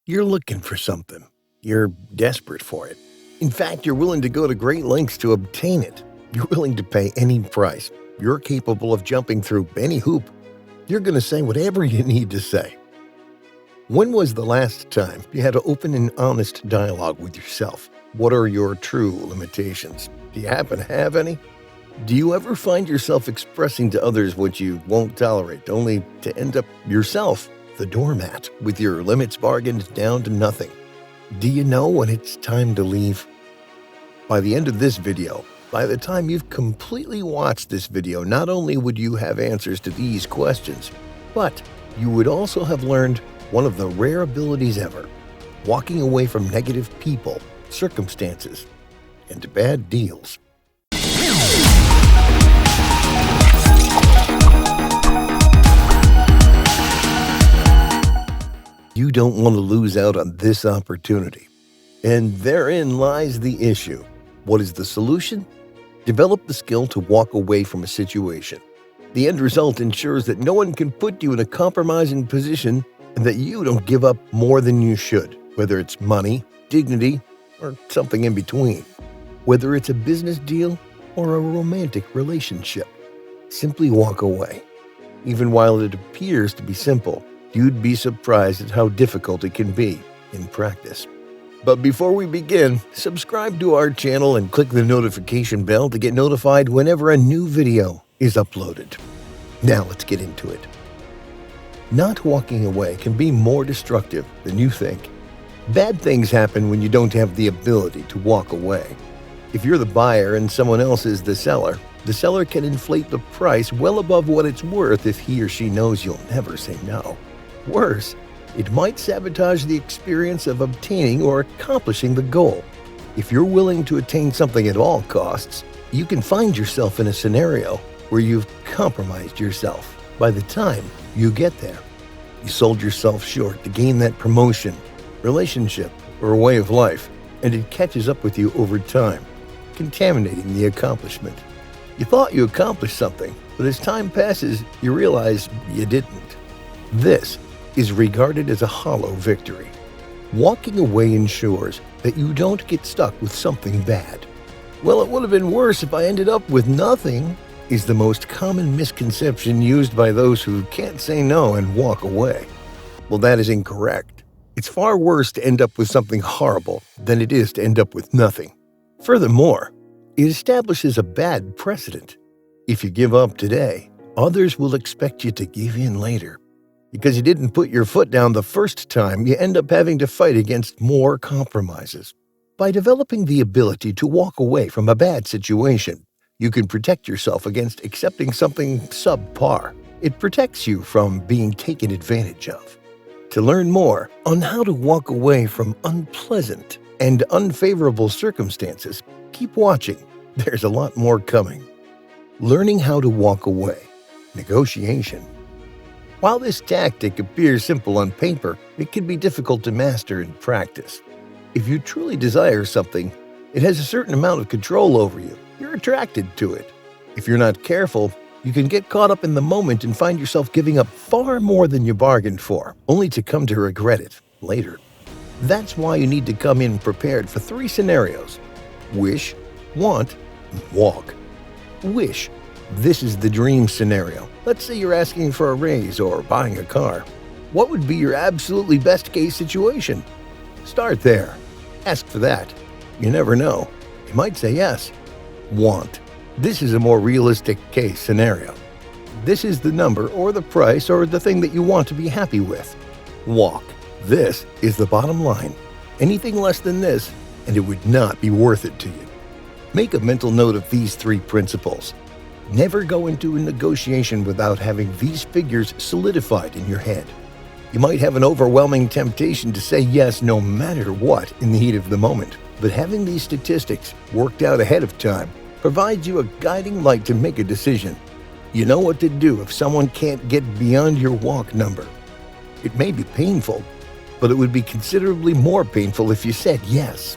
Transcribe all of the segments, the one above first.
You're looking for something. You're desperate for it. In fact, you're willing to go to great lengths to obtain it. You're willing to pay any price. You're capable of jumping through any hoop. You're going to say whatever you need to say. When was the last time you had an open and honest dialogue with yourself? What are your true limitations? Do you happen to have any? Do you ever find yourself expressing to others what you won't tolerate, only to end up yourself the doormat with your limits bargained down to nothing? Do you know when it's time to leave? By the end of this video, by the time you've completely watched this video, not only would you have answers to these questions, but you would also have learned one of the rare abilities ever: walking away from negative people, circumstances, and bad deals. You don't want to lose out on this opportunity. And therein lies the issue. What is the solution? Develop the skill to walk away from a situation. The end result ensures that no one can put you in a compromising position and that you don't give up more than you should, whether it's money, dignity, or something in between. Whether it's a business deal or a romantic relationship, simply walk away. Even while it appears to be simple, you'd be surprised at how difficult it can be in practice. But before we begin, subscribe to our channel and click the notification bell to get notified whenever a new video is uploaded. Now let's get into it. Not walking away can be more destructive than you think. Bad things happen when you don't have the ability to walk away. If you're the buyer and someone else is the seller can inflate the price well above what it's worth if he or she knows you'll never say no. Worse, it might sabotage the experience of obtaining or accomplishing the goal. If you're willing to attain something at all costs, you can find yourself in a scenario where you've compromised yourself. By the time you get there, you sold yourself short to gain that promotion, relationship, or way of life, and it catches up with you over time, contaminating the accomplishment. You thought you accomplished something, but as time passes, you realize you didn't. This is regarded as a hollow victory. Walking away ensures that you don't get stuck with something bad. Well, it would have been worse if I ended up with nothing, is the most common misconception used by those who can't say no and walk away. Well, that is incorrect. It's far worse to end up with something horrible than it is to end up with nothing. Furthermore, it establishes a bad precedent. If you give up today, others will expect you to give in later. Because you didn't put your foot down the first time, you end up having to fight against more compromises. By developing the ability to walk away from a bad situation, you can protect yourself against accepting something subpar. It protects you from being taken advantage of. To learn more on how to walk away from unpleasant and unfavorable circumstances, keep watching. There's a lot more coming. Learning how to walk away. Negotiation. While this tactic appears simple on paper, it can be difficult to master in practice. If you truly desire something, it has a certain amount of control over you. You're attracted to it. If you're not careful, you can get caught up in the moment and find yourself giving up far more than you bargained for, only to come to regret it later. That's why you need to come in prepared for 3 scenarios: wish, want, and walk. Wish. This is the dream scenario. Let's say you're asking for a raise or buying a car. What would be your absolutely best case situation? Start there. Ask for that. You never know. You might say yes. Want. This is a more realistic case scenario. This is the number or the price or the thing that you want to be happy with. Walk. This is the bottom line. Anything less than this, and it would not be worth it to you. Make a mental note of these 3 principles. Never go into a negotiation without having these figures solidified in your head. You might have an overwhelming temptation to say yes no matter what in the heat of the moment, but having these statistics worked out ahead of time provides you a guiding light to make a decision. You know what to do if someone can't get beyond your walk number. It may be painful, but it would be considerably more painful if you said yes.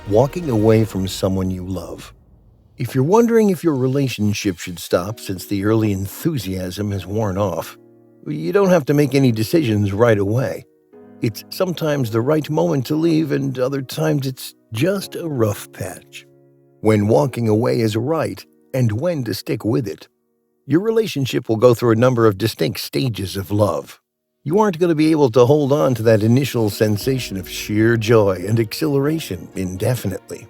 Walking away from someone you love. If you're wondering if your relationship should stop since the early enthusiasm has worn off, you don't have to make any decisions right away. It's sometimes the right moment to leave, and other times it's just a rough patch. When walking away is right, and when to stick with it. Your relationship will go through a number of distinct stages of love. You aren't going to be able to hold on to that initial sensation of sheer joy and exhilaration indefinitely.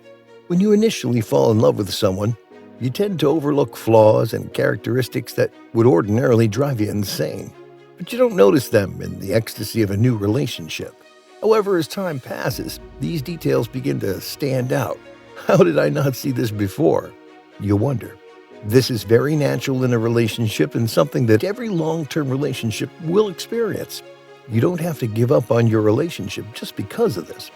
When you initially fall in love with someone, you tend to overlook flaws and characteristics that would ordinarily drive you insane. But you don't notice them in the ecstasy of a new relationship. However, as time passes, these details begin to stand out. How did I not see this before? You wonder. This is very natural in a relationship and something that every long-term relationship will experience. You don't have to give up on your relationship just because of this.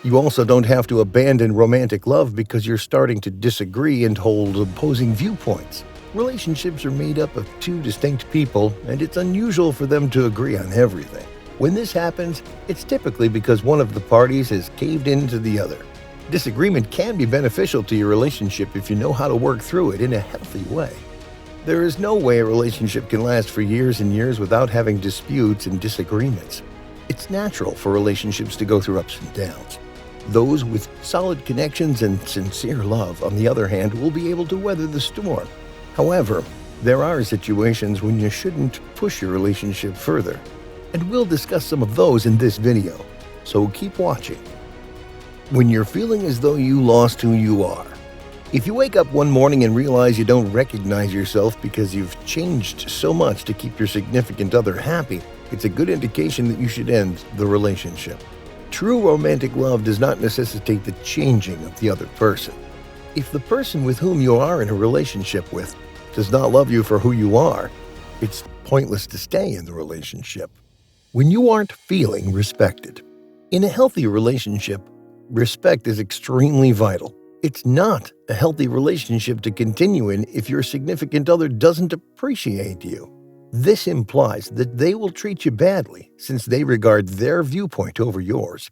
You also don't have to abandon romantic love because you're starting to disagree and hold opposing viewpoints. Relationships are made up of two distinct people, and it's unusual for them to agree on everything. When this happens, it's typically because one of the parties has caved into the other. Disagreement can be beneficial to your relationship if you know how to work through it in a healthy way. There is no way a relationship can last for years and years without having disputes and disagreements. It's natural for relationships to go through ups and downs. Those with solid connections and sincere love, on the other hand, will be able to weather the storm. However, there are situations when you shouldn't push your relationship further, and we'll discuss some of those in this video, so keep watching. When you're feeling as though you lost who you are. If you wake up one morning and realize you don't recognize yourself because you've changed so much to keep your significant other happy, it's a good indication that you should end the relationship. True romantic love does not necessitate the changing of the other person. If the person with whom you are in a relationship with does not love you for who you are, it's pointless to stay in the relationship. When you aren't feeling respected. In a healthy relationship, respect is extremely vital. It's not a healthy relationship to continue in if your significant other doesn't appreciate you. This implies that they will treat you badly since they regard their viewpoint over yours.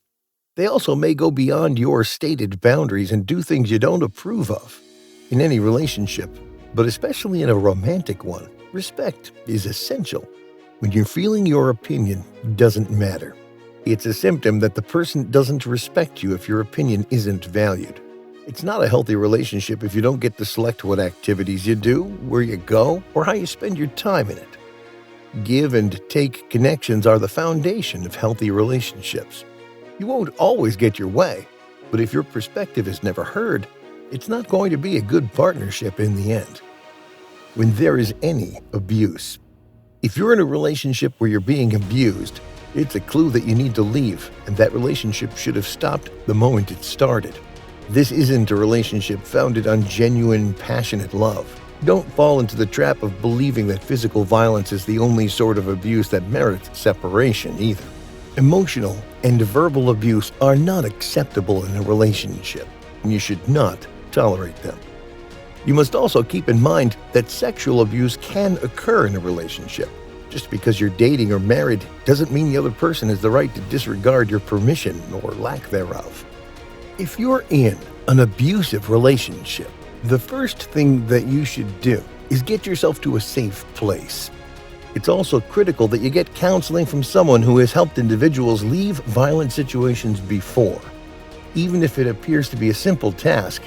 They also may go beyond your stated boundaries and do things you don't approve of. In any relationship, but especially in a romantic one, respect is essential. When you're feeling your opinion doesn't matter. It's a symptom that the person doesn't respect you if your opinion isn't valued. It's not a healthy relationship if you don't get to select what activities you do, where you go, or how you spend your time in it. Give and take connections are the foundation of healthy relationships. You won't always get your way, but if your perspective is never heard, it's not going to be a good partnership in the end. When there is any abuse. If you're in a relationship where you're being abused, it's a clue that you need to leave, and that relationship should have stopped the moment it started. This isn't a relationship founded on genuine, passionate love. Don't fall into the trap of believing that physical violence is the only sort of abuse that merits separation either. Emotional and verbal abuse are not acceptable in a relationship, and you should not tolerate them. You must also keep in mind that sexual abuse can occur in a relationship. Just because you're dating or married doesn't mean the other person has the right to disregard your permission or lack thereof. If you're in an abusive relationship, the first thing that you should do is get yourself to a safe place. It's also critical that you get counseling from someone who has helped individuals leave violent situations before. Even if it appears to be a simple task,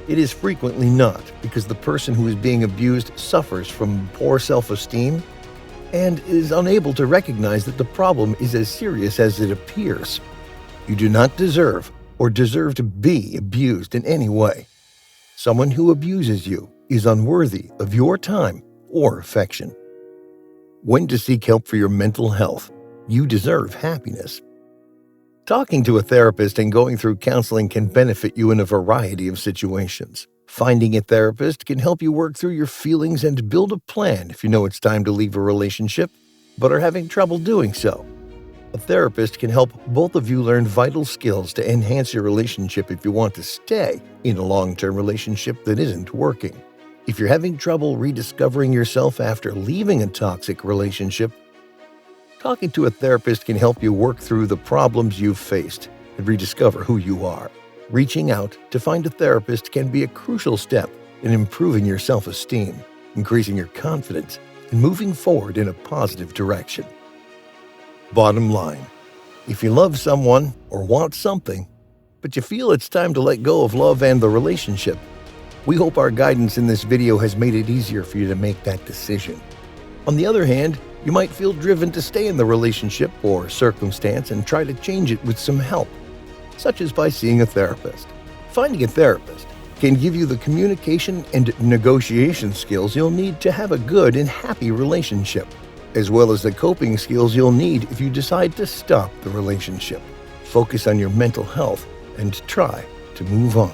it is frequently not, because the person who is being abused suffers from poor self-esteem and is unable to recognize that the problem is as serious as it appears. You do not deserve to be abused in any way. Someone who abuses you is unworthy of your time or affection. When to seek help for your mental health. You deserve happiness. Talking to a therapist and going through counseling can benefit you in a variety of situations. Finding a therapist can help you work through your feelings and build a plan if you know it's time to leave a relationship, but are having trouble doing so. A therapist can help both of you learn vital skills to enhance your relationship if you want to stay in a long-term relationship that isn't working. If you're having trouble rediscovering yourself after leaving a toxic relationship, talking to a therapist can help you work through the problems you've faced and rediscover who you are. Reaching out to find a therapist can be a crucial step in improving your self-esteem, increasing your confidence, and moving forward in a positive direction. Bottom line, If you love someone or want something, but you feel it's time to let go of love and the relationship, we hope our guidance in this video has made it easier for you to make that decision. On the other hand, you might feel driven to stay in the relationship or circumstance and try to change it with some help, such as by seeing a therapist. Finding a therapist can give you the communication and negotiation skills you'll need to have a good and happy relationship, as well as the coping skills you'll need if you decide to stop the relationship. Focus on your mental health and try to move on.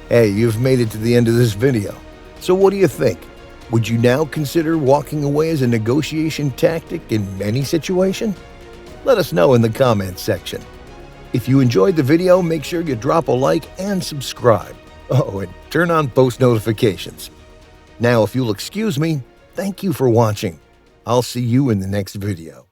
Hey, you've made it to the end of this video. So what do you think? Would you now consider walking away as a negotiation tactic in any situation? Let us know in the comments section. If you enjoyed the video, make sure you drop a like and subscribe. Oh, and turn on post notifications. Now, if you'll excuse me, thank you for watching. I'll see you in the next video.